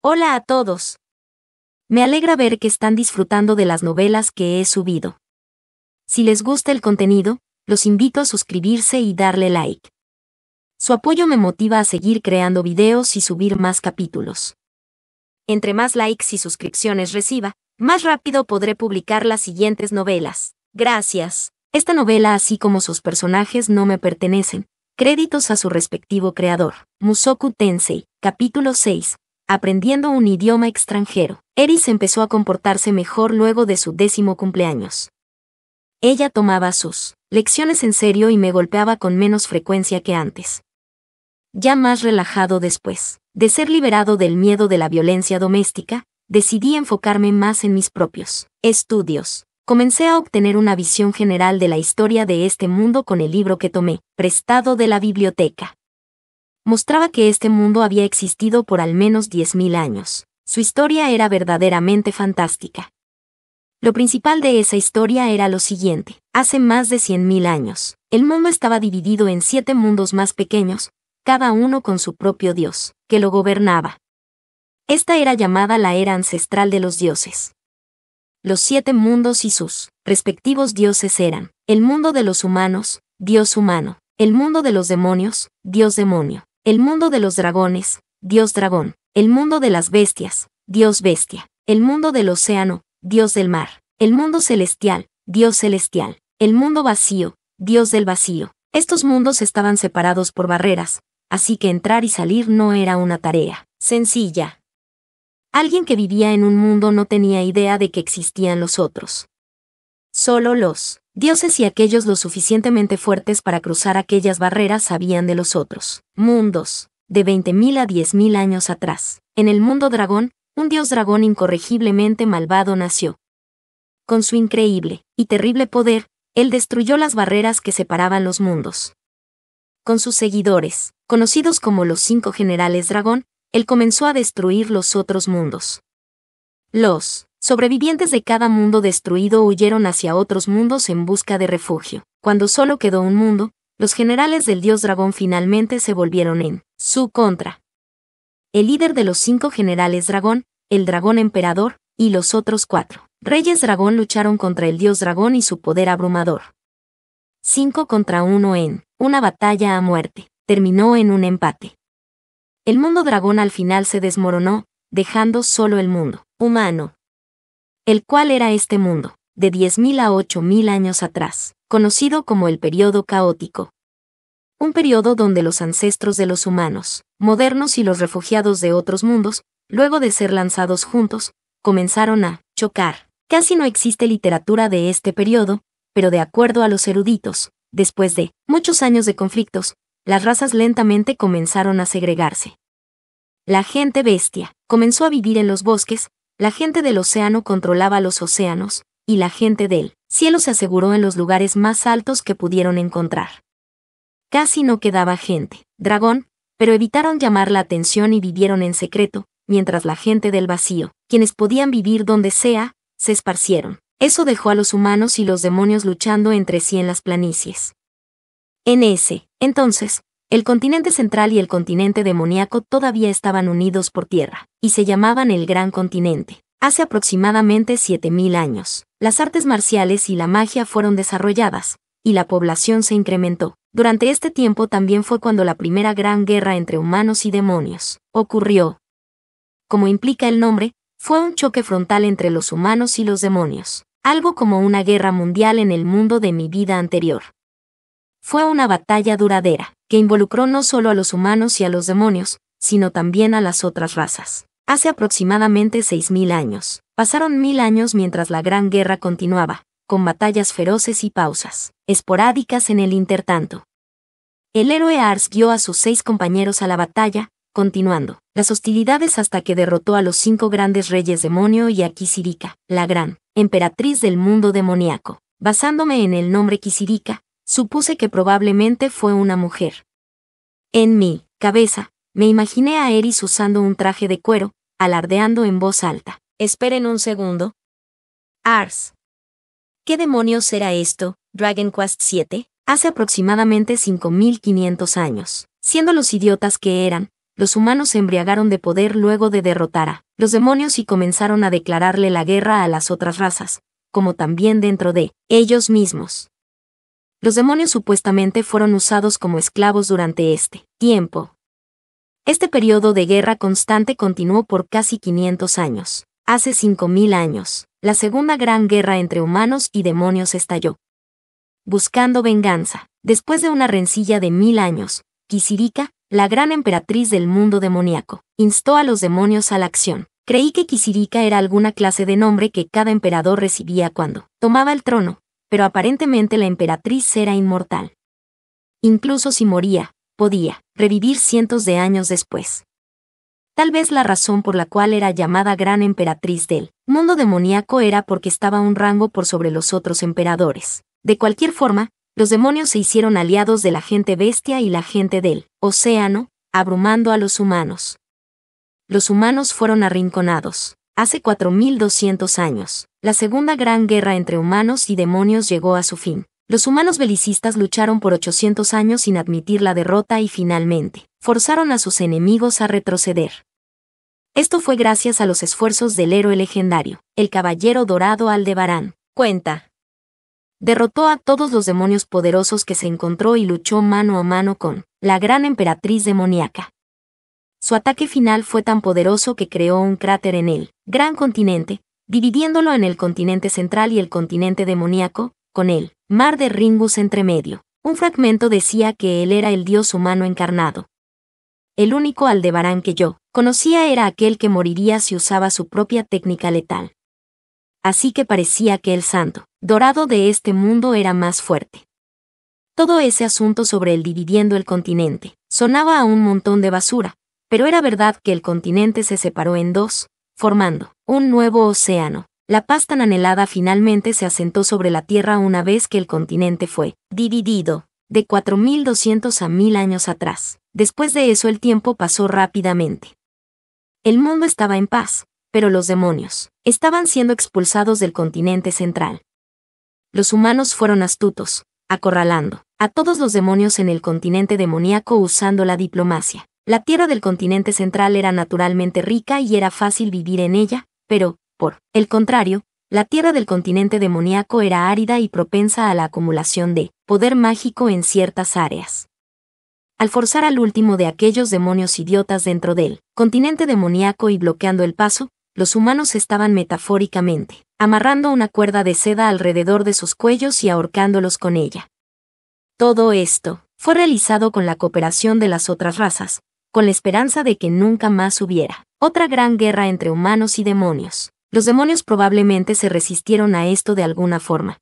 Hola a todos. Me alegra ver que están disfrutando de las novelas que he subido. Si les gusta el contenido, los invito a suscribirse y darle like. Su apoyo me motiva a seguir creando videos y subir más capítulos. Entre más likes y suscripciones reciba, más rápido podré publicar las siguientes novelas. Gracias. Esta novela, así como sus personajes, no me pertenecen. Créditos a su respectivo creador. Mushoku Tensei, capítulo 6. Aprendiendo un idioma extranjero. Eris empezó a comportarse mejor luego de su 10º cumpleaños. Ella tomaba sus lecciones en serio y me golpeaba con menos frecuencia que antes. Ya más relajado después de ser liberado del miedo de la violencia doméstica, decidí enfocarme más en mis propios estudios. Comencé a obtener una visión general de la historia de este mundo con el libro que tomé, prestado de la biblioteca. Mostraba que este mundo había existido por al menos 10.000 años. Su historia era verdaderamente fantástica. Lo principal de esa historia era lo siguiente. Hace más de 100.000 años, el mundo estaba dividido en 7 mundos más pequeños, cada uno con su propio dios, que lo gobernaba. Esta era llamada la era ancestral de los dioses. Los 7 mundos y sus respectivos dioses eran: el mundo de los humanos, dios humano; el mundo de los demonios, dios demonio; el mundo de los dragones, dios dragón; el mundo de las bestias, dios bestia; el mundo del océano, dios del mar; el mundo celestial, dios celestial; el mundo vacío, dios del vacío. Estos mundos estaban separados por barreras, así que entrar y salir no era una tarea sencilla. Alguien que vivía en un mundo no tenía idea de que existían los otros. Solo los dioses y aquellos lo suficientemente fuertes para cruzar aquellas barreras sabían de los otros mundos. De 20.000 a 10.000 años atrás, en el mundo dragón, un dios dragón incorregiblemente malvado nació. Con su increíble y terrible poder, él destruyó las barreras que separaban los mundos. Con sus seguidores, conocidos como los 5 generales dragón, él comenzó a destruir los otros mundos. Los sobrevivientes de cada mundo destruido huyeron hacia otros mundos en busca de refugio. Cuando solo quedó un mundo, los generales del dios dragón finalmente se volvieron en su contra. El líder de los 5 generales dragón, el dragón emperador, y los otros 4 reyes dragón lucharon contra el dios dragón y su poder abrumador. 5 contra 1 en una batalla a muerte. Terminó en un empate. El mundo dragón al final se desmoronó, dejando solo el mundo humano. El cual era este mundo, de 10.000 a 8.000 años atrás, conocido como el período caótico. Un período donde los ancestros de los humanos modernos y los refugiados de otros mundos, luego de ser lanzados juntos, comenzaron a chocar. Casi no existe literatura de este período, pero de acuerdo a los eruditos, después de muchos años de conflictos, las razas lentamente comenzaron a segregarse. La gente bestia comenzó a vivir en los bosques, la gente del océano controlaba los océanos, y la gente del cielo se aseguró en los lugares más altos que pudieron encontrar. Casi no quedaba gente dragón, pero evitaron llamar la atención y vivieron en secreto, mientras la gente del vacío, quienes podían vivir donde sea, se esparcieron. Eso dejó a los humanos y los demonios luchando entre sí en las planicies. En ese entonces, el continente central y el continente demoníaco todavía estaban unidos por tierra, y se llamaban el Gran Continente. Hace aproximadamente 7.000 años, las artes marciales y la magia fueron desarrolladas, y la población se incrementó. Durante este tiempo también fue cuando la primera gran guerra entre humanos y demonios ocurrió. Como implica el nombre, fue un choque frontal entre los humanos y los demonios, algo como una guerra mundial en el mundo de mi vida anterior. Fue una batalla duradera, que involucró no solo a los humanos y a los demonios, sino también a las otras razas. Hace aproximadamente 6.000 años, pasaron 1.000 años mientras la gran guerra continuaba, con batallas feroces y pausas esporádicas en el intertanto. El héroe Ars guió a sus 6 compañeros a la batalla, continuando las hostilidades hasta que derrotó a los 5 grandes reyes demonio y a Kisirika, la gran emperatriz del mundo demoníaco. Basándome en el nombre Kisirika, supuse que probablemente fue una mujer. En mi cabeza, me imaginé a Eris usando un traje de cuero, alardeando en voz alta. Esperen un segundo. Ars. ¿Qué demonios era esto? Dragon Quest VII. Hace aproximadamente 5.500 años. Siendo los idiotas que eran, los humanos se embriagaron de poder luego de derrotar a los demonios y comenzaron a declararle la guerra a las otras razas, como también dentro de ellos mismos. Los demonios supuestamente fueron usados como esclavos durante este tiempo. Este periodo de guerra constante continuó por casi 500 años. Hace 5000 años, la segunda gran guerra entre humanos y demonios estalló. Buscando venganza, después de una rencilla de 1000 años, Kisirika, la gran emperatriz del mundo demoníaco, instó a los demonios a la acción. Creí que Kisirika era alguna clase de nombre que cada emperador recibía cuando tomaba el trono, pero aparentemente la emperatriz era inmortal. Incluso si moría, podía revivir cientos de años después. Tal vez la razón por la cual era llamada Gran Emperatriz del mundo demoníaco era porque estaba un rango por sobre los otros emperadores. De cualquier forma, los demonios se hicieron aliados de la gente bestia y la gente del océano, abrumando a los humanos. Los humanos fueron arrinconados. Hace 4200 años, la segunda gran guerra entre humanos y demonios llegó a su fin. Los humanos belicistas lucharon por 800 años sin admitir la derrota y finalmente forzaron a sus enemigos a retroceder. Esto fue gracias a los esfuerzos del héroe legendario, el Caballero Dorado Aldebarán. Cuenta. Derrotó a todos los demonios poderosos que se encontró y luchó mano a mano con la gran emperatriz demoníaca. Su ataque final fue tan poderoso que creó un cráter en el gran continente, dividiéndolo en el continente central y el continente demoníaco, con el mar de Ringus entre medio. Un fragmento decía que él era el dios humano encarnado. El único Aldebarán que yo conocía era aquel que moriría si usaba su propia técnica letal. Así que parecía que el santo dorado de este mundo era más fuerte. Todo ese asunto sobre el dividiendo el continente sonaba a un montón de basura, pero era verdad que el continente se separó en dos, formando un nuevo océano. La paz tan anhelada finalmente se asentó sobre la Tierra una vez que el continente fue dividido, de 4200 a 1000 años atrás. Después de eso el tiempo pasó rápidamente. El mundo estaba en paz, pero los demonios estaban siendo expulsados del continente central. Los humanos fueron astutos, acorralando a todos los demonios en el continente demoníaco usando la diplomacia. La tierra del continente central era naturalmente rica y era fácil vivir en ella, pero, por el contrario, la tierra del continente demoníaco era árida y propensa a la acumulación de poder mágico en ciertas áreas. Al forzar al último de aquellos demonios idiotas dentro del continente demoníaco y bloqueando el paso, los humanos estaban metafóricamente amarrando una cuerda de seda alrededor de sus cuellos y ahorcándolos con ella. Todo esto fue realizado con la cooperación de las otras razas, con la esperanza de que nunca más hubiera otra gran guerra entre humanos y demonios. Los demonios probablemente se resistieron a esto de alguna forma.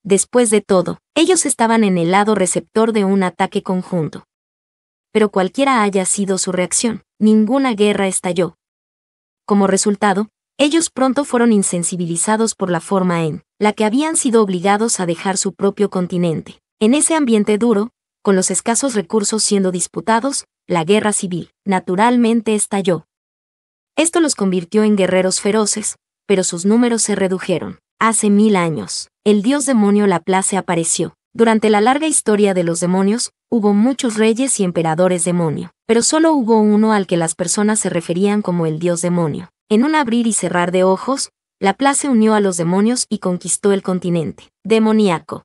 Después de todo, ellos estaban en el lado receptor de un ataque conjunto. Pero cualquiera haya sido su reacción, ninguna guerra estalló. Como resultado, ellos pronto fueron insensibilizados por la forma en la que habían sido obligados a dejar su propio continente. En ese ambiente duro, con los escasos recursos siendo disputados, la guerra civil, naturalmente estalló. Esto los convirtió en guerreros feroces, pero sus números se redujeron. Hace 1000 años, el dios demonio Laplace apareció. Durante la larga historia de los demonios, hubo muchos reyes y emperadores demonio, pero solo hubo uno al que las personas se referían como el dios demonio. En un abrir y cerrar de ojos, Laplace unió a los demonios y conquistó el continente demoníaco.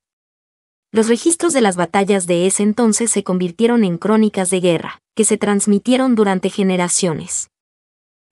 Los registros de las batallas de ese entonces se convirtieron en crónicas de guerra, que se transmitieron durante generaciones.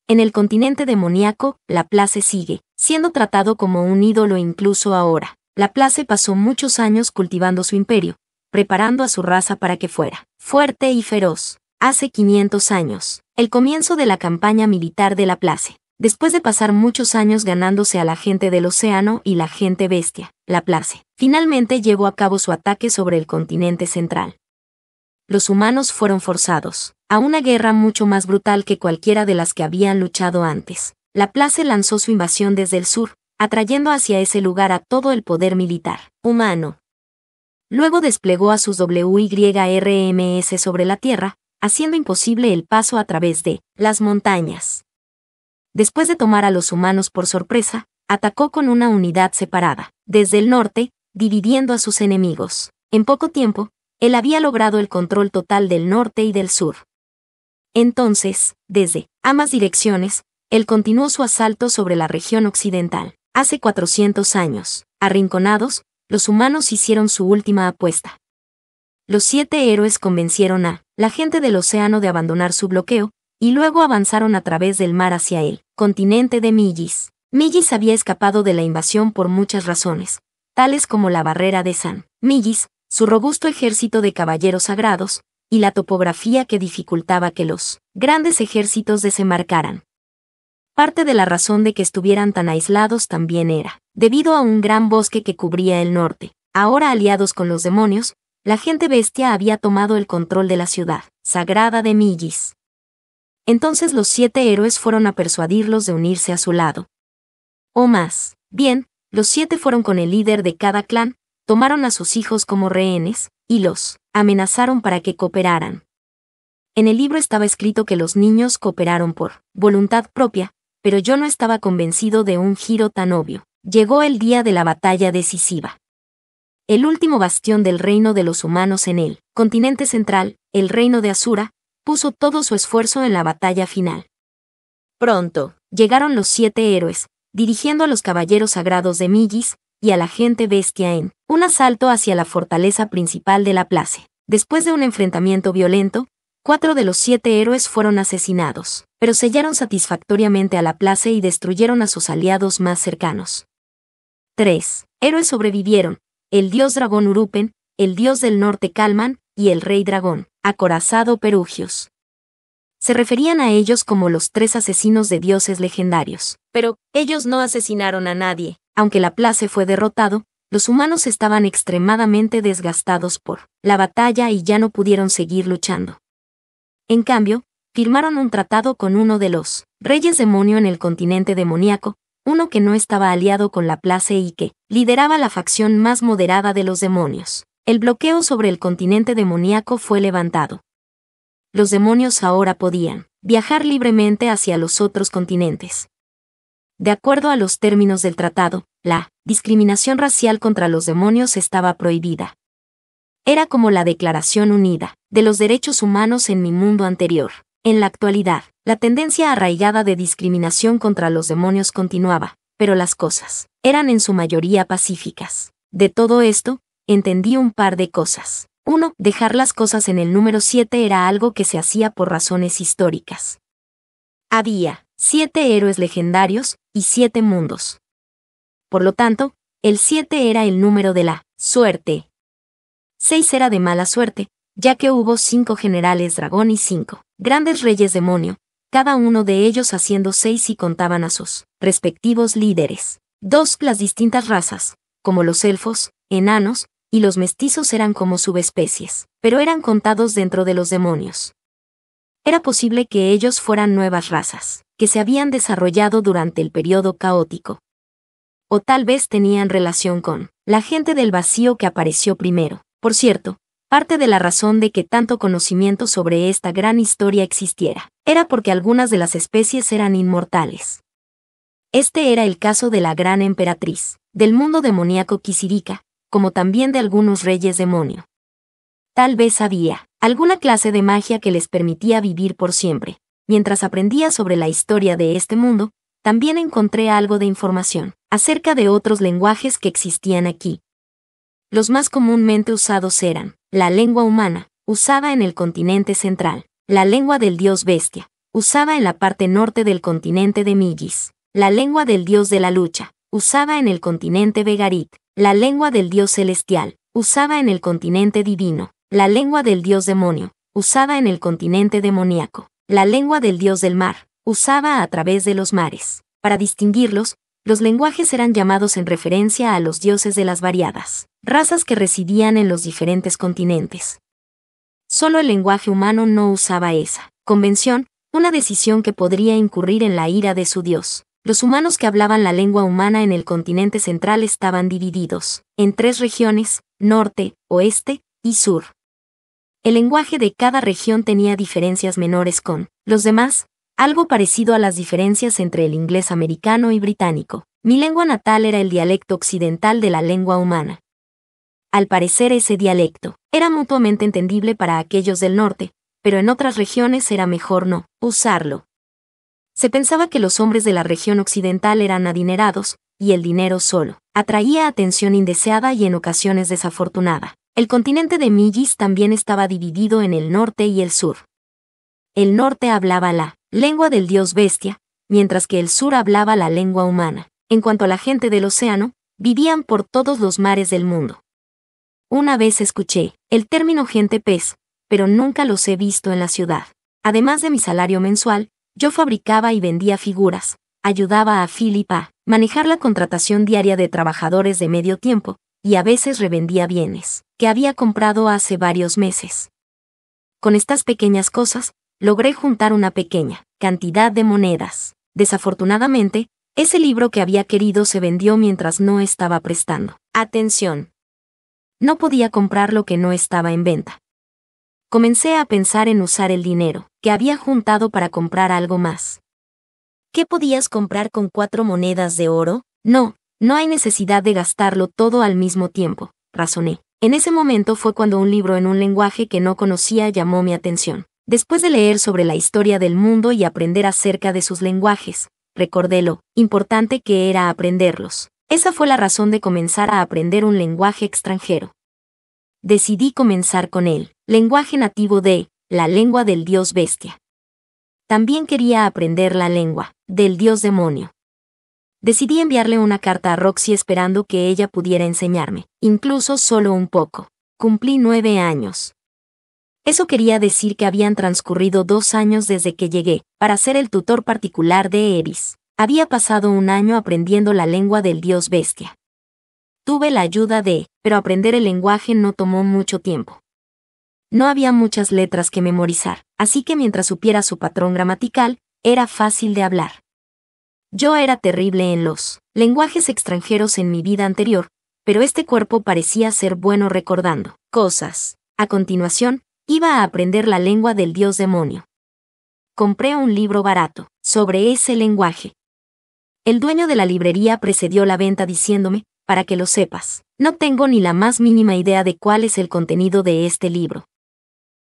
En el continente demoníaco, Laplace sigue siendo tratado como un ídolo incluso ahora. Laplace pasó muchos años cultivando su imperio, preparando a su raza para que fuera fuerte y feroz. Hace 500 años, el comienzo de la campaña militar de Laplace. Después de pasar muchos años ganándose a la gente del océano y la gente bestia, Laplace finalmente llevó a cabo su ataque sobre el continente central. Los humanos fueron forzados a una guerra mucho más brutal que cualquiera de las que habían luchado antes. Laplace lanzó su invasión desde el sur, atrayendo hacia ese lugar a todo el poder militar humano. Luego desplegó a sus WYRMS sobre la tierra, haciendo imposible el paso a través de las montañas. Después de tomar a los humanos por sorpresa, atacó con una unidad separada, desde el norte, dividiendo a sus enemigos. En poco tiempo, él había logrado el control total del norte y del sur. Entonces, desde ambas direcciones, él continuó su asalto sobre la región occidental. Hace 400 años, arrinconados, los humanos hicieron su última apuesta. Los 7 héroes convencieron a la gente del océano de abandonar su bloqueo, y luego avanzaron a través del mar hacia el continente de Millis. Millis había escapado de la invasión por muchas razones, tales como la barrera de San Millis, su robusto ejército de caballeros sagrados, y la topografía que dificultaba que los grandes ejércitos desembarcaran. Parte de la razón de que estuvieran tan aislados también era debido a un gran bosque que cubría el norte. Ahora aliados con los demonios, la gente bestia había tomado el control de la ciudad sagrada de Millis. Entonces los 7 héroes fueron a persuadirlos de unirse a su lado. O más bien, los 7 fueron con el líder de cada clan, tomaron a sus hijos como rehenes, y los amenazaron para que cooperaran. En el libro estaba escrito que los niños cooperaron por voluntad propia, pero yo no estaba convencido de un giro tan obvio. Llegó el día de la batalla decisiva. El último bastión del reino de los humanos en el continente central, el reino de Asura, puso todo su esfuerzo en la batalla final. Pronto, llegaron los 7 héroes, dirigiendo a los caballeros sagrados de Millis y a la gente bestia en un asalto hacia la fortaleza principal de la plaza. Después de un enfrentamiento violento, 4 de los 7 héroes fueron asesinados, pero sellaron satisfactoriamente a la plaza y destruyeron a sus aliados más cercanos. 3 héroes sobrevivieron: el dios dragón Urupen, el dios del norte Calman, y el rey dragón, acorazado Perugios. Se referían a ellos como los 3 asesinos de dioses legendarios, pero ellos no asesinaron a nadie. Aunque la plaza fue derrotado, los humanos estaban extremadamente desgastados por la batalla y ya no pudieron seguir luchando. En cambio, firmaron un tratado con uno de los reyes demonio en el continente demoníaco, uno que no estaba aliado con la plaza y que lideraba la facción más moderada de los demonios. El bloqueo sobre el continente demoníaco fue levantado. Los demonios ahora podían viajar libremente hacia los otros continentes. De acuerdo a los términos del tratado, la discriminación racial contra los demonios estaba prohibida. Era como la Declaración Unida de los Derechos Humanos en mi mundo anterior. En la actualidad, la tendencia arraigada de discriminación contra los demonios continuaba, pero las cosas eran en su mayoría pacíficas. De todo esto, entendí un par de cosas. 1. Dejar las cosas en el número 7 era algo que se hacía por razones históricas. Había 7 héroes legendarios y 7 mundos. Por lo tanto, el 7 era el número de la suerte. 6 era de mala suerte, ya que hubo 5 generales dragón y 5 grandes reyes demonio, cada uno de ellos haciendo 6 y contaban a sus respectivos líderes. 2. Las distintas razas, como los elfos, enanos, y los mestizos eran como subespecies, pero eran contados dentro de los demonios. Era posible que ellos fueran nuevas razas, que se habían desarrollado durante el periodo caótico. O tal vez tenían relación con la gente del vacío que apareció primero. Por cierto, parte de la razón de que tanto conocimiento sobre esta gran historia existiera, era porque algunas de las especies eran inmortales. Este era el caso de la gran emperatriz del mundo demoníaco Kisirika, como también de algunos reyes demonio. Tal vez había alguna clase de magia que les permitía vivir por siempre. Mientras aprendía sobre la historia de este mundo, también encontré algo de información acerca de otros lenguajes que existían aquí. Los más comúnmente usados eran la lengua humana, usada en el continente central; la lengua del dios bestia, usada en la parte norte del continente de Millis; la lengua del dios de la lucha, usada en el continente Vegarit; la lengua del dios celestial, usada en el continente divino; la lengua del dios demonio, usada en el continente demoníaco; la lengua del dios del mar, usada a través de los mares. Para distinguirlos, los lenguajes eran llamados en referencia a los dioses de las variadas razas que residían en los diferentes continentes. Solo el lenguaje humano no usaba esa convención, una decisión que podría incurrir en la ira de su dios. Los humanos que hablaban la lengua humana en el continente central estaban divididos en 3 regiones: norte, oeste y sur. El lenguaje de cada región tenía diferencias menores con los demás, algo parecido a las diferencias entre el inglés americano y británico. Mi lengua natal era el dialecto occidental de la lengua humana. Al parecer ese dialecto era mutuamente entendible para aquellos del norte, pero en otras regiones era mejor no usarlo. Se pensaba que los hombres de la región occidental eran adinerados, y el dinero solo atraía atención indeseada y en ocasiones desafortunada. El continente de Millis también estaba dividido en el norte y el sur. El norte hablaba la lengua del dios bestia, mientras que el sur hablaba la lengua humana. En cuanto a la gente del océano, vivían por todos los mares del mundo. Una vez escuché el término gente pez, pero nunca los he visto en la ciudad. Además de mi salario mensual, yo fabricaba y vendía figuras, ayudaba a Philip a manejar la contratación diaria de trabajadores de medio tiempo, y a veces revendía bienes que había comprado hace varios meses. Con estas pequeñas cosas, logré juntar una pequeña cantidad de monedas. Desafortunadamente, ese libro que había querido se vendió mientras no estaba prestando atención. No podía comprar lo que no estaba en venta. Comencé a pensar en usar el dinero que había juntado para comprar algo más. ¿Qué podías comprar con 4 monedas de oro? No hay necesidad de gastarlo todo al mismo tiempo, razoné. En ese momento fue cuando un libro en un lenguaje que no conocía llamó mi atención. Después de leer sobre la historia del mundo y aprender acerca de sus lenguajes, recordé lo importante que era aprenderlos. Esa fue la razón de comenzar a aprender un lenguaje extranjero. Decidí comenzar con el lenguaje nativo de la lengua del dios bestia. También quería aprender la lengua del dios demonio. Decidí enviarle una carta a Roxy esperando que ella pudiera enseñarme, incluso solo un poco. Cumplí 9 años. Eso quería decir que habían transcurrido 2 años desde que llegué, para ser el tutor particular de Eris. Había pasado 1 año aprendiendo la lengua del dios bestia. Tuve la ayuda pero aprender el lenguaje no tomó mucho tiempo. No había muchas letras que memorizar, así que mientras supiera su patrón gramatical, era fácil de hablar. Yo era terrible en los lenguajes extranjeros en mi vida anterior, pero este cuerpo parecía ser bueno recordando cosas. A continuación, iba a aprender la lengua del dios demonio. Compré un libro barato sobre ese lenguaje. El dueño de la librería precedió la venta diciéndome, para que lo sepas, no tengo ni la más mínima idea de cuál es el contenido de este libro.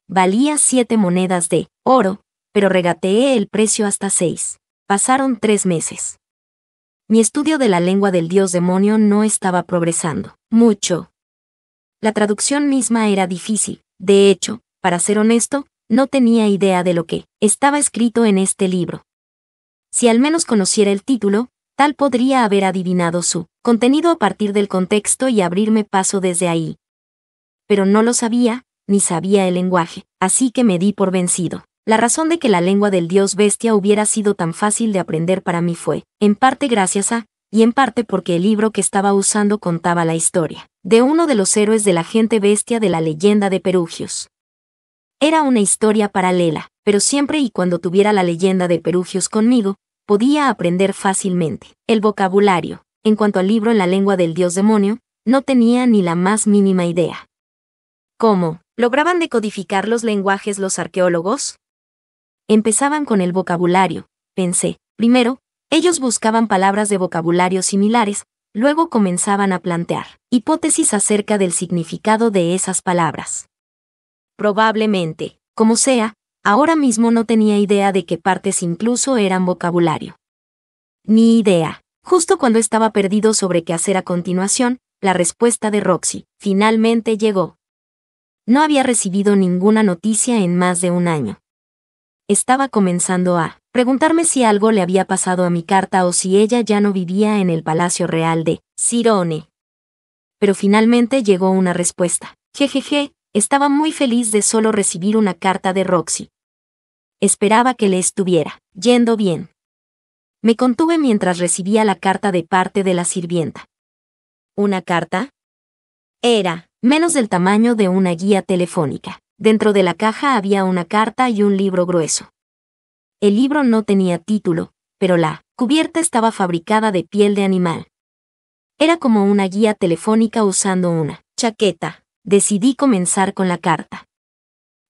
Valía 7 monedas de oro, pero regateé el precio hasta 6. Pasaron 3 meses. Mi estudio de la lengua del dios demonio no estaba progresando mucho. La traducción misma era difícil. De hecho, para ser honesto, no tenía idea de lo que estaba escrito en este libro. Si al menos conociera el título, tal podría haber adivinado su contenido a partir del contexto y abrirme paso desde ahí. Pero no lo sabía, ni sabía el lenguaje, así que me di por vencido. La razón de que la lengua del dios bestia hubiera sido tan fácil de aprender para mí fue, en parte gracias a, y en parte porque el libro que estaba usando contaba la historia de uno de los héroes de la gente bestia de la leyenda de Perugios. Era una historia paralela, pero siempre y cuando tuviera la leyenda de Perugios conmigo, podía aprender fácilmente el vocabulario. En cuanto al libro en la lengua del dios demonio, no tenía ni la más mínima idea. ¿Cómo lograban decodificar los lenguajes los arqueólogos? Empezaban con el vocabulario, pensé. Primero, ellos buscaban palabras de vocabulario similares, luego comenzaban a plantear hipótesis acerca del significado de esas palabras. Probablemente, como sea, ahora mismo no tenía idea de qué partes incluso eran vocabulario. Ni idea. Justo cuando estaba perdido sobre qué hacer a continuación, la respuesta de Roxy finalmente llegó. No había recibido ninguna noticia en más de 1 año. Estaba comenzando a preguntarme si algo le había pasado a mi carta o si ella ya no vivía en el Palacio Real de Cirone. Pero finalmente llegó una respuesta. Jejeje, estaba muy feliz de solo recibir una carta de Roxy. Esperaba que le estuviera yendo bien. Me contuve mientras recibía la carta de parte de la sirvienta. ¿Una carta? Era menos del tamaño de una guía telefónica. Dentro de la caja había una carta y un libro grueso. El libro no tenía título, pero la cubierta estaba fabricada de piel de animal. Era como una guía telefónica usando una chaqueta. Decidí comenzar con la carta.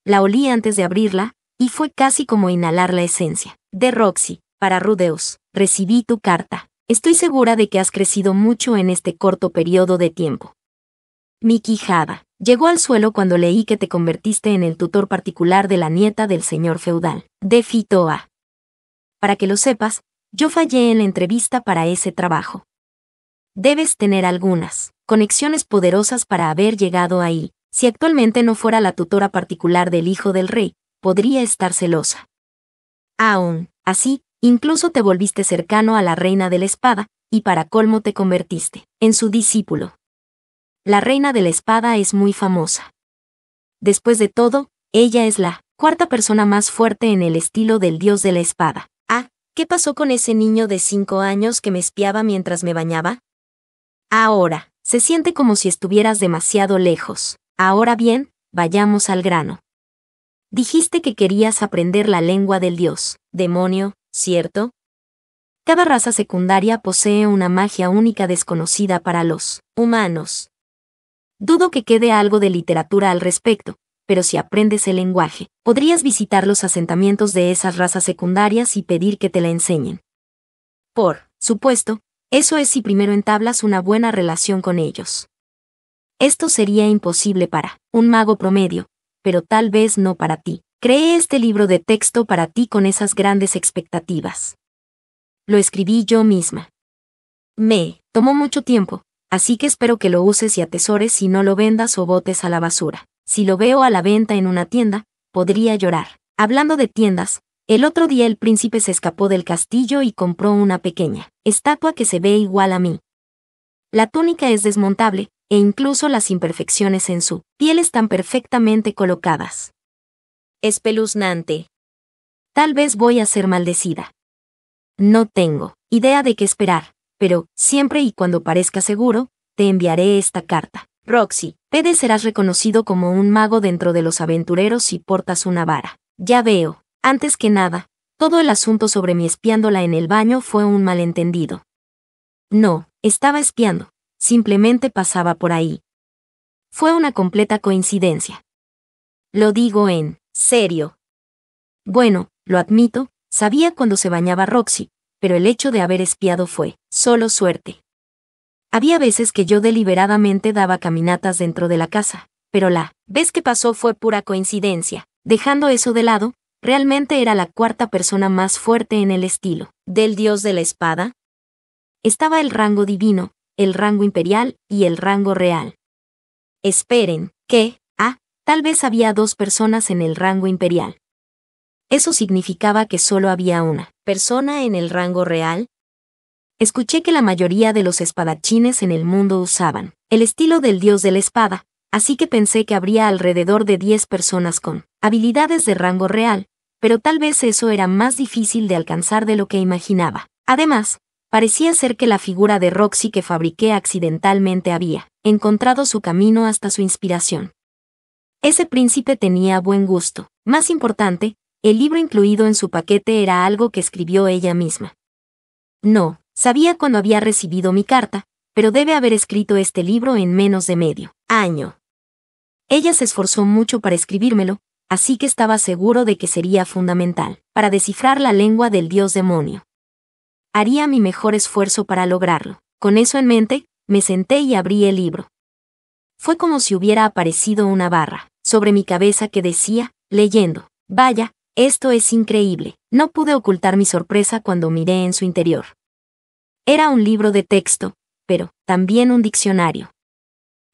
La olí antes de abrirla, y fue casi como inhalar la esencia. De Roxy, para Rudeus, recibí tu carta. Estoy segura de que has crecido mucho en este corto periodo de tiempo. Mi quijada Llegó al suelo cuando leí que te convertiste en el tutor particular de la nieta del señor feudal, de Fitoa. Para que lo sepas, yo fallé en la entrevista para ese trabajo. Debes tener algunas conexiones poderosas para haber llegado ahí. Si actualmente no fuera la tutora particular del hijo del rey, podría estar celosa. Aún así, incluso te volviste cercano a la reina de la espada, y para colmo te convertiste en su discípulo. La reina de la espada es muy famosa. Después de todo, ella es la cuarta persona más fuerte en el estilo del dios de la espada. Ah, ¿qué pasó con ese niño de 5 años que me espiaba mientras me bañaba? Ahora, se siente como si estuvieras demasiado lejos. Ahora bien, vayamos al grano. Dijiste que querías aprender la lengua del dios, demonio, ¿cierto? Cada raza secundaria posee una magia única desconocida para los humanos. Dudo que quede algo de literatura al respecto, pero si aprendes el lenguaje, podrías visitar los asentamientos de esas razas secundarias y pedir que te la enseñen. Por supuesto, eso es si primero entablas una buena relación con ellos. Esto sería imposible para un mago promedio, pero tal vez no para ti. Creé este libro de texto para ti con esas grandes expectativas. Lo escribí yo misma. Me tomó mucho tiempo, así que espero que lo uses y atesores y no lo vendas o botes a la basura. Si lo veo a la venta en una tienda, podría llorar. Hablando de tiendas, el otro día el príncipe se escapó del castillo y compró una pequeña estatua que se ve igual a mí. La túnica es desmontable, e incluso las imperfecciones en su piel están perfectamente colocadas. Espeluznante. Tal vez voy a ser maldecida. No tengo idea de qué esperar, pero, siempre y cuando parezca seguro, te enviaré esta carta. Roxy, Pede serás reconocido como un mago dentro de los aventureros si portas una vara. Ya veo. Antes que nada, todo el asunto sobre mi espiándola en el baño fue un malentendido. No, estaba espiando, simplemente pasaba por ahí. Fue una completa coincidencia. Lo digo en serio. Bueno, lo admito, sabía cuando se bañaba Roxy, pero el hecho de haber espiado fue solo suerte. Había veces que yo deliberadamente daba caminatas dentro de la casa, pero la vez que pasó fue pura coincidencia. Dejando eso de lado, realmente era la cuarta persona más fuerte en el estilo del dios de la espada. Estaba el rango divino, el rango imperial y el rango real. Esperen, ¿qué? Tal vez había 2 personas en el rango imperial. ¿Eso significaba que solo había una persona en el rango real? Escuché que la mayoría de los espadachines en el mundo usaban el estilo del dios de la espada, así que pensé que habría alrededor de 10 personas con habilidades de rango real, pero tal vez eso era más difícil de alcanzar de lo que imaginaba. Además, parecía ser que la figura de Roxy que fabriqué accidentalmente había encontrado su camino hasta su inspiración. Ese príncipe tenía buen gusto. Más importante, el libro incluido en su paquete era algo que escribió ella misma. No sabía cuándo había recibido mi carta, pero debe haber escrito este libro en menos de medio año. Ella se esforzó mucho para escribírmelo, así que estaba seguro de que sería fundamental para descifrar la lengua del dios demonio. Haría mi mejor esfuerzo para lograrlo. Con eso en mente, me senté y abrí el libro. Fue como si hubiera aparecido una barra sobre mi cabeza que decía, leyendo, «Vaya, esto es increíble». No pude ocultar mi sorpresa cuando miré en su interior. Era un libro de texto, pero también un diccionario.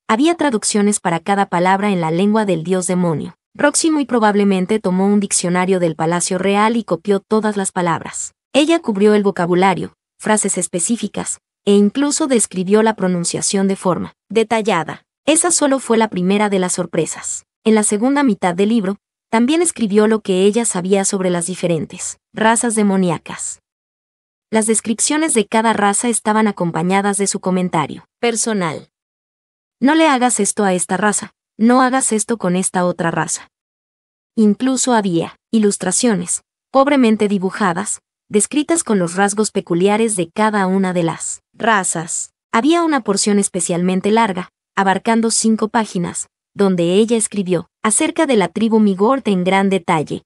Había traducciones para cada palabra en la lengua del dios demonio. Roxy muy probablemente tomó un diccionario del Palacio Real y copió todas las palabras. Ella cubrió el vocabulario, frases específicas, e incluso describió la pronunciación de forma detallada. Esa solo fue la primera de las sorpresas. En la segunda mitad del libro, también escribió lo que ella sabía sobre las diferentes razas demoníacas. Las descripciones de cada raza estaban acompañadas de su comentario personal. No le hagas esto a esta raza, no hagas esto con esta otra raza. Incluso había ilustraciones, pobremente dibujadas, descritas con los rasgos peculiares de cada una de las razas. Había una porción especialmente larga, abarcando 5 páginas, donde ella escribió acerca de la tribu Migord en gran detalle.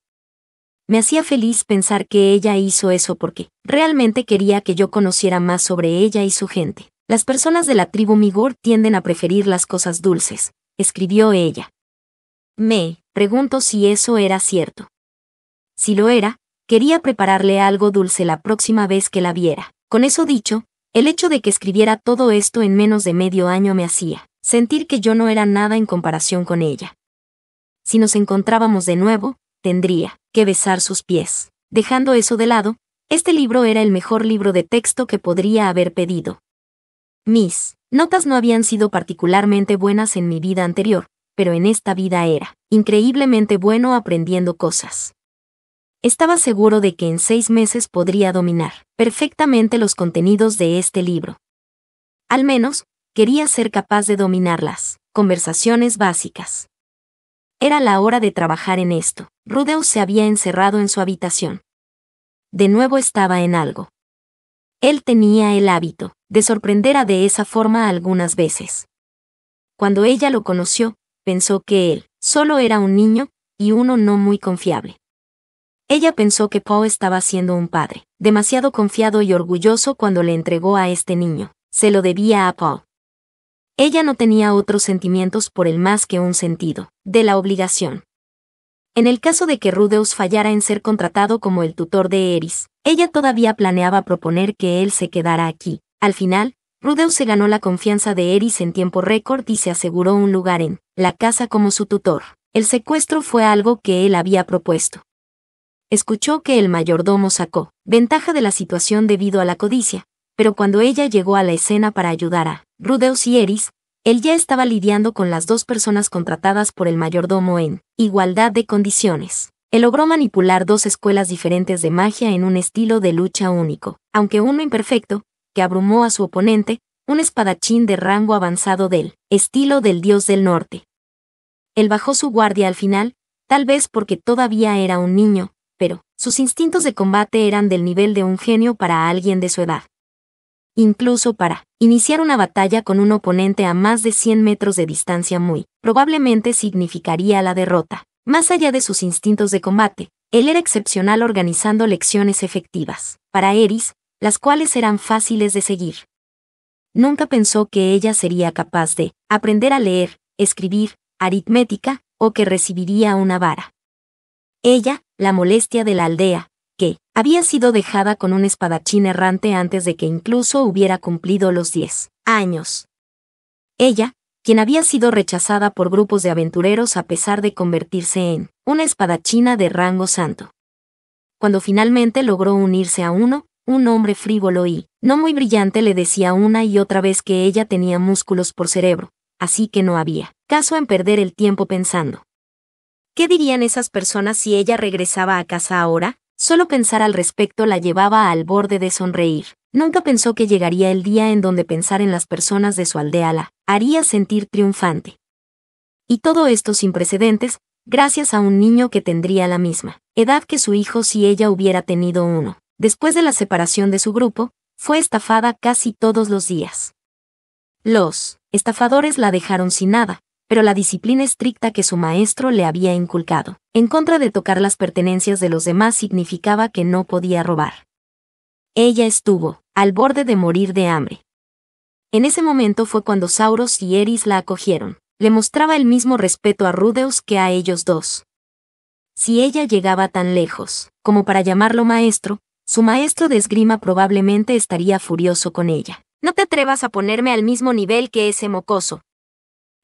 Me hacía feliz pensar que ella hizo eso porque realmente quería que yo conociera más sobre ella y su gente. Las personas de la tribu Migord tienden a preferir las cosas dulces, escribió ella. Me pregunto si eso era cierto. Si lo era, quería prepararle algo dulce la próxima vez que la viera. Con eso dicho, el hecho de que escribiera todo esto en menos de medio año me hacía sentir que yo no era nada en comparación con ella. Si nos encontrábamos de nuevo, tendría que besar sus pies. Dejando eso de lado, este libro era el mejor libro de texto que podría haber pedido. Mis notas no habían sido particularmente buenas en mi vida anterior, pero en esta vida era increíblemente bueno aprendiendo cosas. Estaba seguro de que en 6 meses podría dominar perfectamente los contenidos de este libro. Al menos, quería ser capaz de dominar las conversaciones básicas. Era la hora de trabajar en esto. Rudeus se había encerrado en su habitación. De nuevo estaba en algo. Él tenía el hábito de sorprender de esa forma algunas veces. Cuando ella lo conoció, pensó que él solo era un niño, y uno no muy confiable. Ella pensó que Paul estaba siendo un padre demasiado confiado y orgulloso cuando le entregó a este niño. Se lo debía a Paul. Ella no tenía otros sentimientos por él más que un sentido de la obligación. En el caso de que Rudeus fallara en ser contratado como el tutor de Eris, ella todavía planeaba proponer que él se quedara aquí. Al final, Rudeus se ganó la confianza de Eris en tiempo récord y se aseguró un lugar en la casa como su tutor. El secuestro fue algo que él había propuesto. Escuchó que el mayordomo sacó ventaja de la situación debido a la codicia, pero cuando ella llegó a la escena para ayudar a Rudeus y Eris, él ya estaba lidiando con las dos personas contratadas por el mayordomo en igualdad de condiciones. Él logró manipular 2 escuelas diferentes de magia en un estilo de lucha único, aunque uno imperfecto, que abrumó a su oponente, un espadachín de rango avanzado del estilo del dios del norte. Él bajó su guardia al final, tal vez porque todavía era un niño, pero sus instintos de combate eran del nivel de un genio para alguien de su edad. Incluso para iniciar una batalla con un oponente a más de 100 metros de distancia muy probablemente significaría la derrota. Más allá de sus instintos de combate, él era excepcional organizando lecciones efectivas para Eris, las cuales eran fáciles de seguir. Nunca pensó que ella sería capaz de aprender a leer, escribir, aritmética, o que recibiría una vara. Ella, la molestia de la aldea, que había sido dejada con un espadachín errante antes de que incluso hubiera cumplido los 10 años. Ella, quien había sido rechazada por grupos de aventureros a pesar de convertirse en una espadachina de rango santo. Cuando finalmente logró unirse a un hombre frívolo y no muy brillante le decía una y otra vez que ella tenía músculos por cerebro, así que no había caso en perder el tiempo pensando. ¿Qué dirían esas personas si ella regresaba a casa ahora? Solo pensar al respecto la llevaba al borde de sonreír. Nunca pensó que llegaría el día en donde pensar en las personas de su aldea la haría sentir triunfante. Y todo esto sin precedentes, gracias a un niño que tendría la misma edad que su hijo si ella hubiera tenido uno. Después de la separación de su grupo, fue estafada casi todos los días. Los estafadores la dejaron sin nada, pero la disciplina estricta que su maestro le había inculcado, en contra de tocar las pertenencias de los demás, significaba que no podía robar. Ella estuvo al borde de morir de hambre. En ese momento fue cuando Sauros y Eris la acogieron. Le mostraba el mismo respeto a Rudeus que a ellos dos. Si ella llegaba tan lejos como para llamarlo maestro, su maestro de esgrima probablemente estaría furioso con ella. No te atrevas a ponerme al mismo nivel que ese mocoso.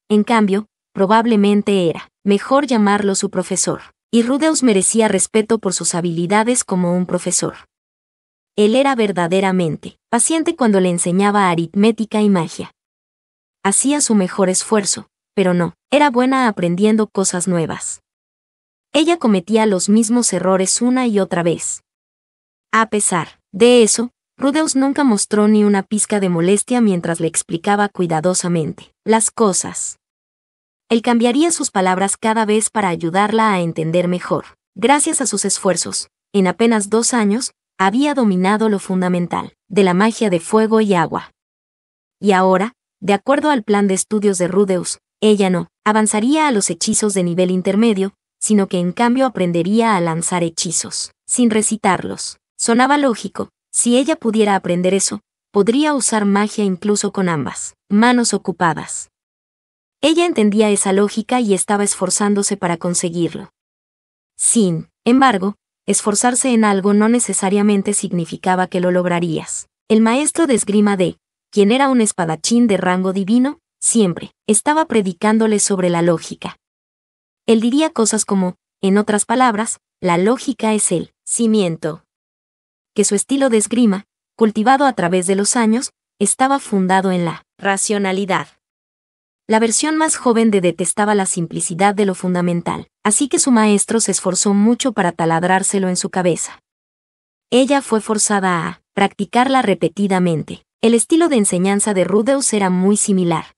En cambio, probablemente era mejor llamarlo su profesor, y Rudeus merecía respeto por sus habilidades como un profesor. Él era verdaderamente paciente cuando le enseñaba aritmética y magia. Hacía su mejor esfuerzo, pero no era buena aprendiendo cosas nuevas. Ella cometía los mismos errores una y otra vez. A pesar de eso, Rudeus nunca mostró ni una pizca de molestia mientras le explicaba cuidadosamente las cosas. Él cambiaría sus palabras cada vez para ayudarla a entender mejor. Gracias a sus esfuerzos, en apenas 2 años, había dominado lo fundamental de la magia de fuego y agua. Y ahora, de acuerdo al plan de estudios de Rudeus, ella no avanzaría a los hechizos de nivel intermedio, sino que en cambio aprendería a lanzar hechizos, sin recitarlos. Sonaba lógico. Si ella pudiera aprender eso, podría usar magia incluso con ambas manos ocupadas. Ella entendía esa lógica y estaba esforzándose para conseguirlo. Sin embargo, esforzarse en algo no necesariamente significaba que lo lograrías. El maestro de esgrima de, quien era un espadachín de rango divino, siempre estaba predicándole sobre la lógica. Él diría cosas como, en otras palabras, la lógica es el cimiento. Que su estilo de esgrima, cultivado a través de los años, estaba fundado en la racionalidad. La versión más joven de detestaba la simplicidad de lo fundamental, así que su maestro se esforzó mucho para taladrárselo en su cabeza. Ella fue forzada a practicarla repetidamente. El estilo de enseñanza de Rudeus era muy similar.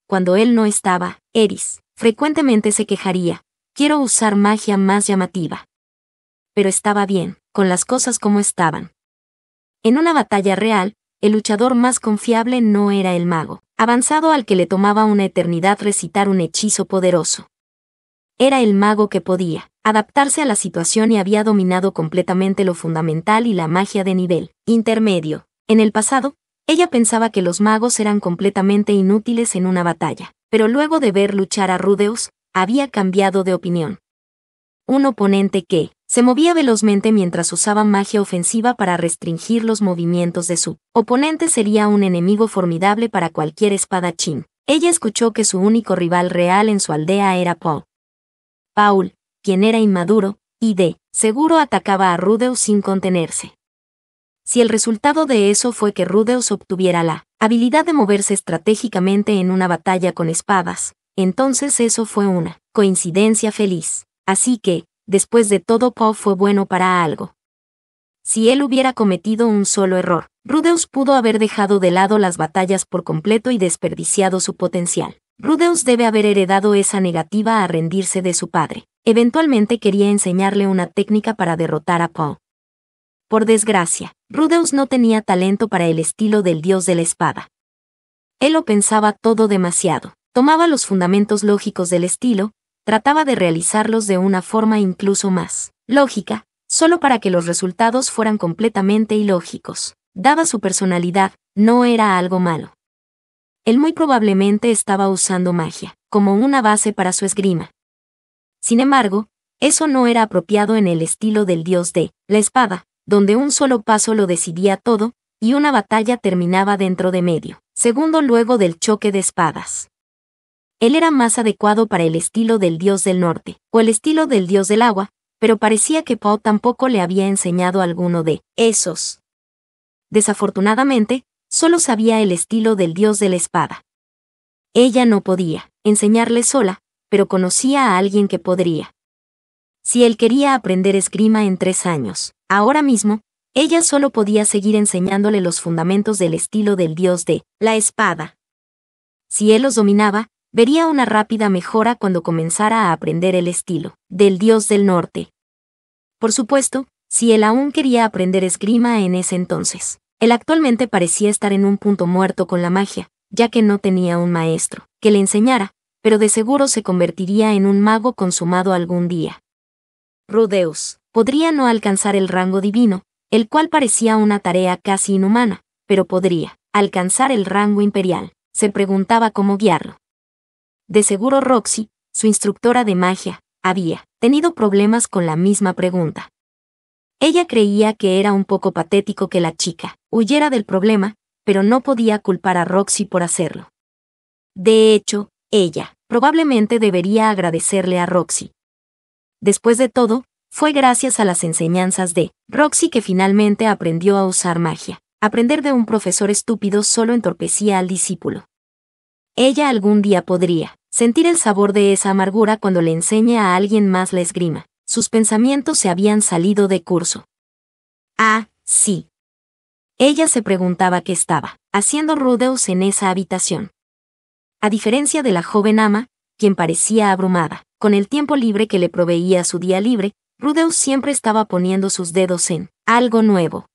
Cuando él no estaba, Eris frecuentemente se quejaría: quiero usar magia más llamativa. Pero estaba bien, con las cosas como estaban. En una batalla real, el luchador más confiable no era el mago avanzado al que le tomaba una eternidad recitar un hechizo poderoso. Era el mago que podía adaptarse a la situación y había dominado completamente lo fundamental y la magia de nivel intermedio. En el pasado, ella pensaba que los magos eran completamente inútiles en una batalla, pero luego de ver luchar a Rudeus, había cambiado de opinión. Un oponente que se movía velozmente mientras usaba magia ofensiva para restringir los movimientos de su oponente sería un enemigo formidable para cualquier espadachín. Ella escuchó que su único rival real en su aldea era Paul. Paul, quien era inmaduro, y de seguro atacaba a Rudeus sin contenerse. Si el resultado de eso fue que Rudeus obtuviera la habilidad de moverse estratégicamente en una batalla con espadas, entonces eso fue una coincidencia feliz. Así que, después de todo, Paul fue bueno para algo. Si él hubiera cometido un solo error, Rudeus pudo haber dejado de lado las batallas por completo y desperdiciado su potencial. Rudeus debe haber heredado esa negativa a rendirse de su padre. Eventualmente quería enseñarle una técnica para derrotar a Paul. Por desgracia, Rudeus no tenía talento para el estilo del dios de la espada. Él lo pensaba todo demasiado. Tomaba los fundamentos lógicos del estilo, trataba de realizarlos de una forma incluso más lógica, solo para que los resultados fueran completamente ilógicos. Dada su personalidad, no era algo malo. Él muy probablemente estaba usando magia, como una base para su esgrima. Sin embargo, eso no era apropiado en el estilo del dios de la espada, donde un solo paso lo decidía todo, y una batalla terminaba dentro de medio segundo luego del choque de espadas. Él era más adecuado para el estilo del dios del norte, o el estilo del dios del agua, pero parecía que Paul tampoco le había enseñado alguno de esos. Desafortunadamente, solo sabía el estilo del dios de la espada. Ella no podía enseñarle sola, pero conocía a alguien que podría. Si él quería aprender esgrima en 3 años, ahora mismo, ella solo podía seguir enseñándole los fundamentos del estilo del dios de la espada. Si él los dominaba, vería una rápida mejora cuando comenzara a aprender el estilo del dios del norte. Por supuesto, si él aún quería aprender esgrima en ese entonces, él actualmente parecía estar en un punto muerto con la magia, ya que no tenía un maestro que le enseñara, pero de seguro se convertiría en un mago consumado algún día. Rudeus podría no alcanzar el rango divino, el cual parecía una tarea casi inhumana, pero podría alcanzar el rango imperial. Se preguntaba cómo guiarlo. De seguro Roxy, su instructora de magia, había tenido problemas con la misma pregunta. Ella creía que era un poco patético que la chica huyera del problema, pero no podía culpar a Roxy por hacerlo. De hecho, ella probablemente debería agradecerle a Roxy. Después de todo, fue gracias a las enseñanzas de Roxy que finalmente aprendió a usar magia. Aprender de un profesor estúpido solo entorpecía al discípulo. Ella algún día podría sentir el sabor de esa amargura cuando le enseñe a alguien más la esgrima. Sus pensamientos se habían salido de curso. Ah, sí. Ella se preguntaba qué estaba haciendo Rudeus en esa habitación. A diferencia de la joven ama, quien parecía abrumada con el tiempo libre que le proveía su día libre, Rudeus siempre estaba poniendo sus dedos en algo nuevo.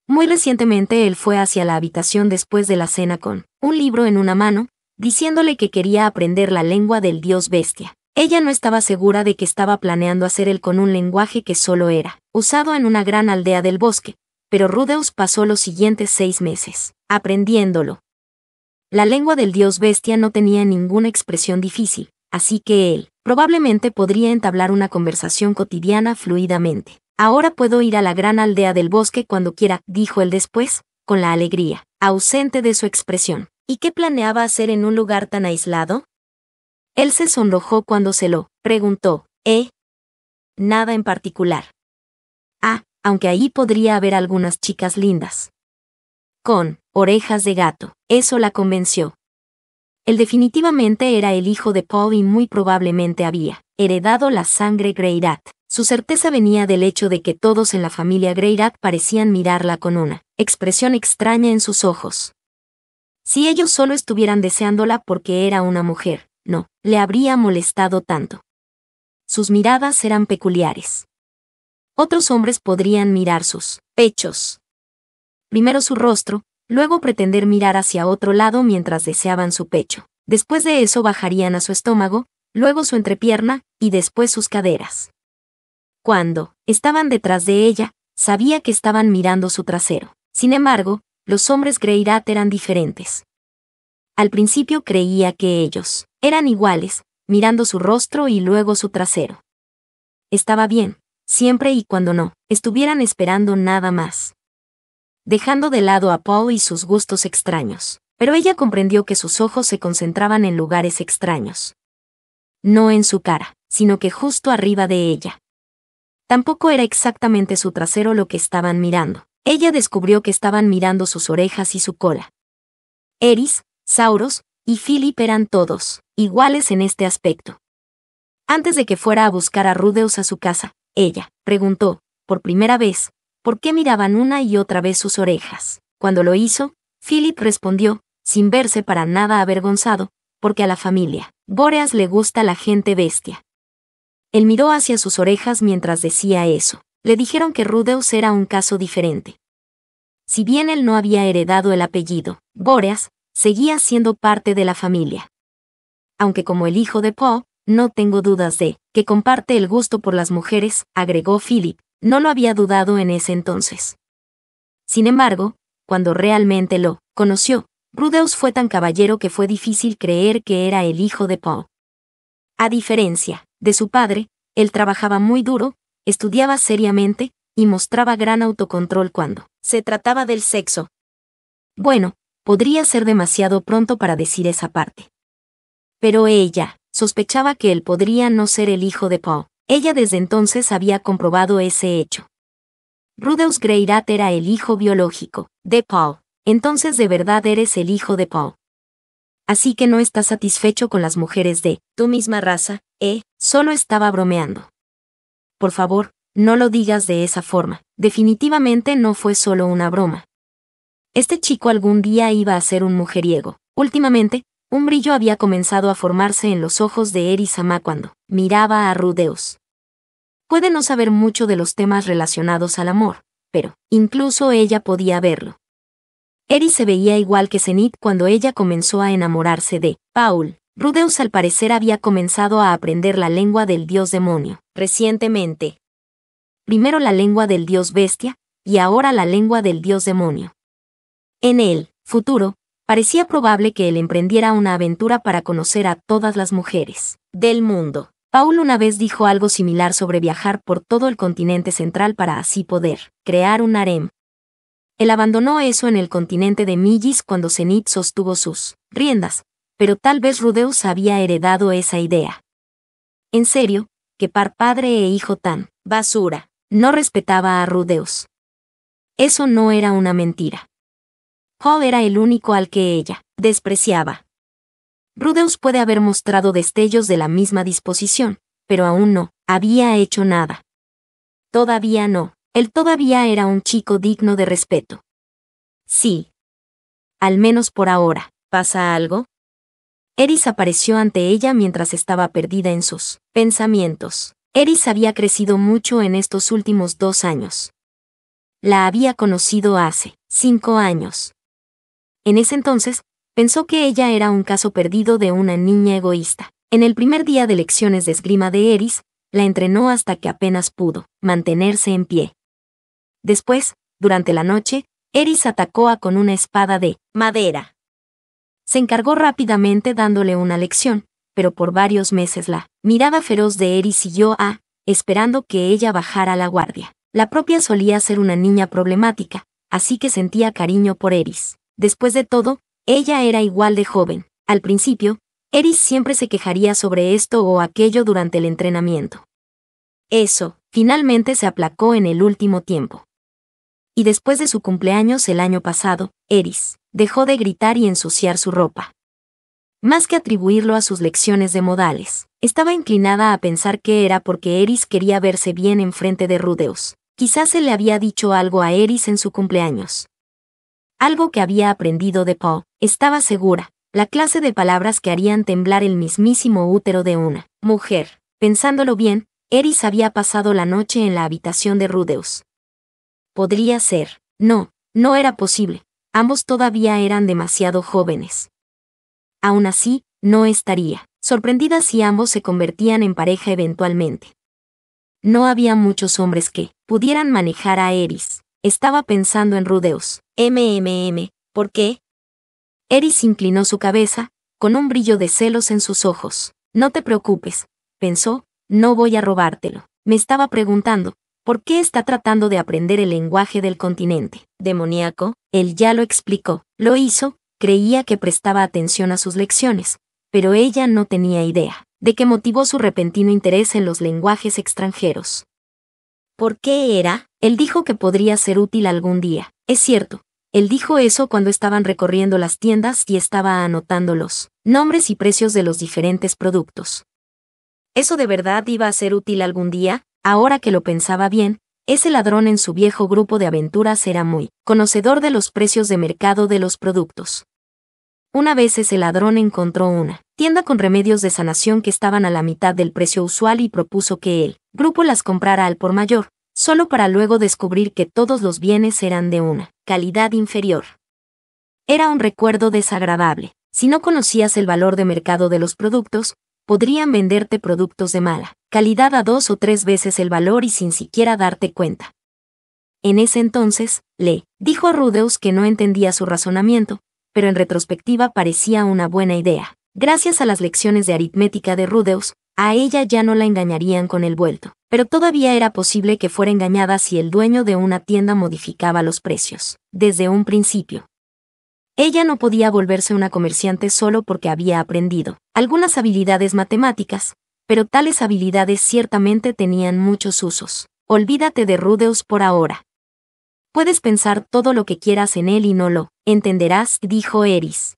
Muy recientemente él fue hacia la habitación después de la cena con un libro en una mano, diciéndole que quería aprender la lengua del dios bestia. Ella no estaba segura de que estaba planeando hacer él con un lenguaje que solo era usado en una gran aldea del bosque, pero Rudeus pasó los siguientes 6 meses aprendiéndolo. La lengua del dios bestia no tenía ninguna expresión difícil, así que él probablemente podría entablar una conversación cotidiana fluidamente. Ahora puedo ir a la gran aldea del bosque cuando quiera, dijo él después, con la alegría ausente de su expresión. ¿Y qué planeaba hacer en un lugar tan aislado? Él se sonrojó cuando se lo preguntó. Nada en particular. Aunque ahí podría haber algunas chicas lindas. Con orejas de gato. Eso la convenció. Él definitivamente era el hijo de Paul y muy probablemente había heredado la sangre Greyrat. Su certeza venía del hecho de que todos en la familia Greyrat parecían mirarla con una expresión extraña en sus ojos. Si ellos solo estuvieran deseándola porque era una mujer, no le habría molestado tanto. Sus miradas eran peculiares. Otros hombres podrían mirar sus pechos. Primero su rostro, luego pretender mirar hacia otro lado mientras deseaban su pecho. Después de eso bajarían a su estómago, luego su entrepierna, y después sus caderas. Cuando estaban detrás de ella, sabía que estaban mirando su trasero. Sin embargo, los hombres Greyrat eran diferentes. Al principio creía que ellos eran iguales, mirando su rostro y luego su trasero. Estaba bien, siempre y cuando no estuvieran esperando nada más. Dejando de lado a Paul y sus gustos extraños, pero ella comprendió que sus ojos se concentraban en lugares extraños. No en su cara, sino que justo arriba de ella. Tampoco era exactamente su trasero lo que estaban mirando. Ella descubrió que estaban mirando sus orejas y su cola. Eris, Sauros y Philip eran todos iguales en este aspecto. Antes de que fuera a buscar a Rudeus a su casa, ella preguntó, por primera vez, por qué miraban una y otra vez sus orejas. Cuando lo hizo, Philip respondió, sin verse para nada avergonzado, porque a la familia Boreas le gusta la gente bestia. Él miró hacia sus orejas mientras decía eso. Le dijeron que Rudeus era un caso diferente. Si bien él no había heredado el apellido Boreas, seguía siendo parte de la familia. Aunque como el hijo de Paul, no tengo dudas de que comparte el gusto por las mujeres, agregó Philip. No lo había dudado en ese entonces. Sin embargo, cuando realmente lo conoció, Rudeus fue tan caballero que fue difícil creer que era el hijo de Paul. A diferencia de su padre, él trabajaba muy duro, estudiaba seriamente, y mostraba gran autocontrol cuando se trataba del sexo. Bueno, podría ser demasiado pronto para decir esa parte. Pero ella sospechaba que él podría no ser el hijo de Paul. Ella desde entonces había comprobado ese hecho. Rudeus Greyrat era el hijo biológico de Paul. Entonces de verdad eres el hijo de Paul. Así que no estás satisfecho con las mujeres de tu misma raza, solo estaba bromeando. Por favor, no lo digas de esa forma. Definitivamente no fue solo una broma. Este chico algún día iba a ser un mujeriego. Últimamente, un brillo había comenzado a formarse en los ojos de Eris-sama cuando miraba a Rudeus. Puede no saber mucho de los temas relacionados al amor, pero incluso ella podía verlo. Eris se veía igual que Zenith cuando ella comenzó a enamorarse de Paul. Rudeus al parecer había comenzado a aprender la lengua del dios demonio recientemente. Primero la lengua del dios bestia, y ahora la lengua del dios demonio. En el futuro, parecía probable que él emprendiera una aventura para conocer a todas las mujeres del mundo. Paul una vez dijo algo similar sobre viajar por todo el continente central para así poder crear un harem. Él abandonó eso en el continente de Millis cuando Zenith sostuvo sus riendas, pero tal vez Rudeus había heredado esa idea. En serio, que par padre e hijo tan basura. No respetaba a Rudeus. Eso no era una mentira. Paul era el único al que ella despreciaba. Rudeus puede haber mostrado destellos de la misma disposición, pero aún no había hecho nada. Todavía no. Él todavía era un chico digno de respeto. Sí. Al menos por ahora. ¿Pasa algo? Eris apareció ante ella mientras estaba perdida en sus pensamientos. Eris había crecido mucho en estos últimos 2 años. La había conocido hace 5 años. En ese entonces, pensó que ella era un caso perdido de una niña egoísta. En el primer día de lecciones de esgrima de Eris, la entrenó hasta que apenas pudo mantenerse en pie. Después, durante la noche, Eris atacó con una espada de madera. Se encargó rápidamente dándole una lección, pero por varios meses la mirada feroz de Eris siguió esperando que ella bajara la guardia. La propia solía ser una niña problemática, así que sentía cariño por Eris. Después de todo, ella era igual de joven. Al principio, Eris siempre se quejaría sobre esto o aquello durante el entrenamiento. Eso, finalmente se aplacó en el último tiempo. Y después de su cumpleaños el año pasado, Eris dejó de gritar y ensuciar su ropa. Más que atribuirlo a sus lecciones de modales, estaba inclinada a pensar que era porque Eris quería verse bien enfrente de Rudeus. Quizás se le había dicho algo a Eris en su cumpleaños. Algo que había aprendido de Paul, estaba segura, la clase de palabras que harían temblar el mismísimo útero de una mujer. Pensándolo bien, Eris había pasado la noche en la habitación de Rudeus. Podría ser. No era posible. Ambos todavía eran demasiado jóvenes. Aún así, no estaría sorprendida si ambos se convertían en pareja eventualmente. No había muchos hombres que pudieran manejar a Eris. Estaba pensando en Rudeus. ¿Por qué? Eris inclinó su cabeza, con un brillo de celos en sus ojos. No te preocupes, pensó, no voy a robártelo. Me estaba preguntando, ¿por qué está tratando de aprender el lenguaje del continente demoníaco? Él ya lo explicó. Lo hizo, creía que prestaba atención a sus lecciones, pero ella no tenía idea de qué motivó su repentino interés en los lenguajes extranjeros. ¿Por qué era? Él dijo que podría ser útil algún día. Es cierto, él dijo eso cuando estaban recorriendo las tiendas y estaba anotando los nombres y precios de los diferentes productos. ¿Eso de verdad iba a ser útil algún día? Ahora que lo pensaba bien, ese ladrón en su viejo grupo de aventuras era muy conocedor de los precios de mercado de los productos. Una vez ese ladrón encontró una tienda con remedios de sanación que estaban a la mitad del precio usual y propuso que el grupo las comprara al por mayor, solo para luego descubrir que todos los bienes eran de una calidad inferior. Era un recuerdo desagradable. Si no conocías el valor de mercado de los productos, podrían venderte productos de mala calidad a 2 o 3 veces el valor y sin siquiera darte cuenta. En ese entonces, le dijo a Rudeus que no entendía su razonamiento, pero en retrospectiva parecía una buena idea. Gracias a las lecciones de aritmética de Rudeus, a ella ya no la engañarían con el vuelto, pero todavía era posible que fuera engañada si el dueño de una tienda modificaba los precios desde un principio. Ella no podía volverse una comerciante solo porque había aprendido algunas habilidades matemáticas, pero tales habilidades ciertamente tenían muchos usos. Olvídate de Rudeus por ahora. Puedes pensar todo lo que quieras en él y no lo entenderás, dijo Eris.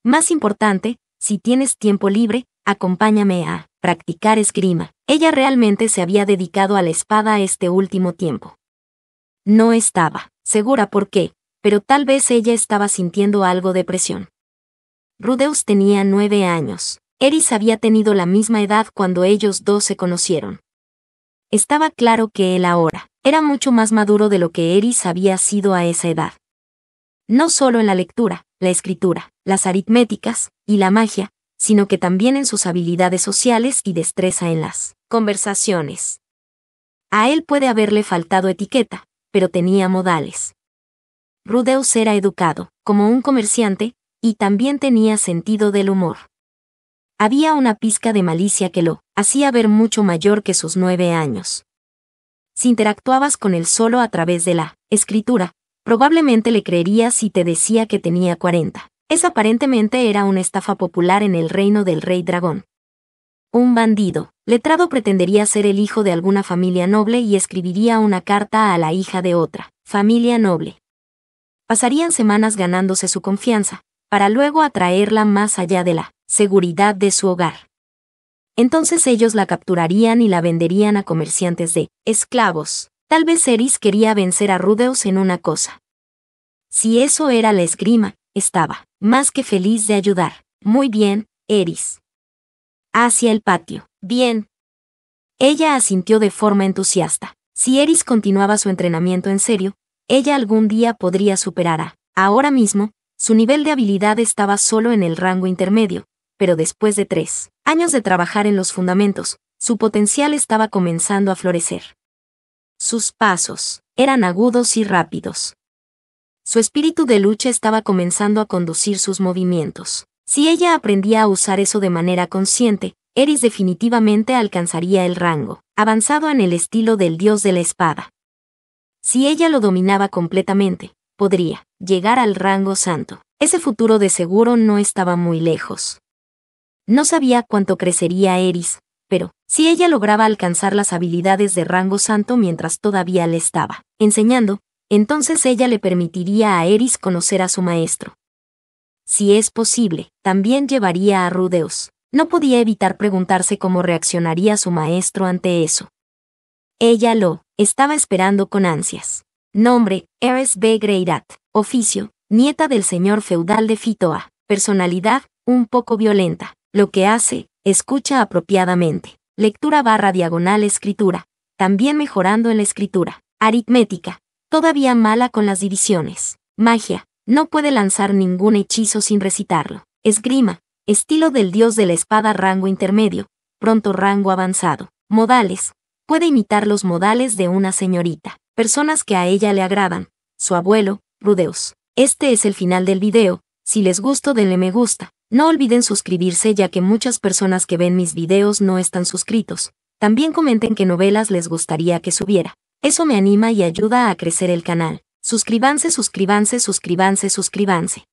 Más importante, si tienes tiempo libre, acompáñame a practicar esgrima. Ella realmente se había dedicado a la espada este último tiempo. No estaba segura por qué, pero tal vez ella estaba sintiendo algo de presión. Rudeus tenía 9 años. Eris había tenido la misma edad cuando ellos dos se conocieron. Estaba claro que él ahora era mucho más maduro de lo que Eris había sido a esa edad. No solo en la lectura, la escritura, las aritméticas y la magia, sino que también en sus habilidades sociales y destreza en las conversaciones. A él puede haberle faltado etiqueta, pero tenía modales. Rudeus era educado, como un comerciante, y también tenía sentido del humor. Había una pizca de malicia que lo hacía ver mucho mayor que sus 9 años. Si interactuabas con él solo a través de la escritura, probablemente le creerías si te decía que tenía 40. Esa aparentemente era una estafa popular en el reino del rey dragón. Un bandido letrado pretendería ser el hijo de alguna familia noble y escribiría una carta a la hija de otra familia noble. Pasarían semanas ganándose su confianza, para luego atraerla más allá de la seguridad de su hogar. Entonces ellos la capturarían y la venderían a comerciantes de esclavos. Tal vez Eris quería vencer a Rudeus en una cosa. Si eso era la esgrima, estaba más que feliz de ayudar. Muy bien, Eris. Hacia el patio. Bien. Ella asintió de forma entusiasta. Si Eris continuaba su entrenamiento en serio, ella algún día podría superar a. Ahora mismo, su nivel de habilidad estaba solo en el rango intermedio, pero después de 3 años de trabajar en los fundamentos, su potencial estaba comenzando a florecer. Sus pasos eran agudos y rápidos. Su espíritu de lucha estaba comenzando a conducir sus movimientos. Si ella aprendía a usar eso de manera consciente, Eris definitivamente alcanzaría el rango avanzado en el estilo del dios de la espada. Si ella lo dominaba completamente, podría llegar al rango santo. Ese futuro de seguro no estaba muy lejos. No sabía cuánto crecería Eris, pero si ella lograba alcanzar las habilidades de rango santo mientras todavía le estaba enseñando, entonces ella le permitiría a Eris conocer a su maestro. Si es posible, también llevaría a Rudeus. No podía evitar preguntarse cómo reaccionaría su maestro ante eso. Ella lo estaba esperando con ansias. Nombre: Eris B. Greirat. Oficio: nieta del señor feudal de Fitoa. Personalidad: un poco violenta. Lo que hace: escucha apropiadamente. Lectura / escritura. También mejorando en la escritura. Aritmética: todavía mala con las divisiones. Magia: no puede lanzar ningún hechizo sin recitarlo. Esgrima: estilo del dios de la espada, rango intermedio, pronto rango avanzado. Modales: puede imitar los modales de una señorita. Personas que a ella le agradan: su abuelo, Rudeus. Este es el final del video. Si les gustó, denle me gusta. No olviden suscribirse, ya que muchas personas que ven mis videos no están suscritos. También comenten qué novelas les gustaría que subiera. Eso me anima y ayuda a crecer el canal. Suscríbanse, suscríbanse, suscríbanse, suscríbanse.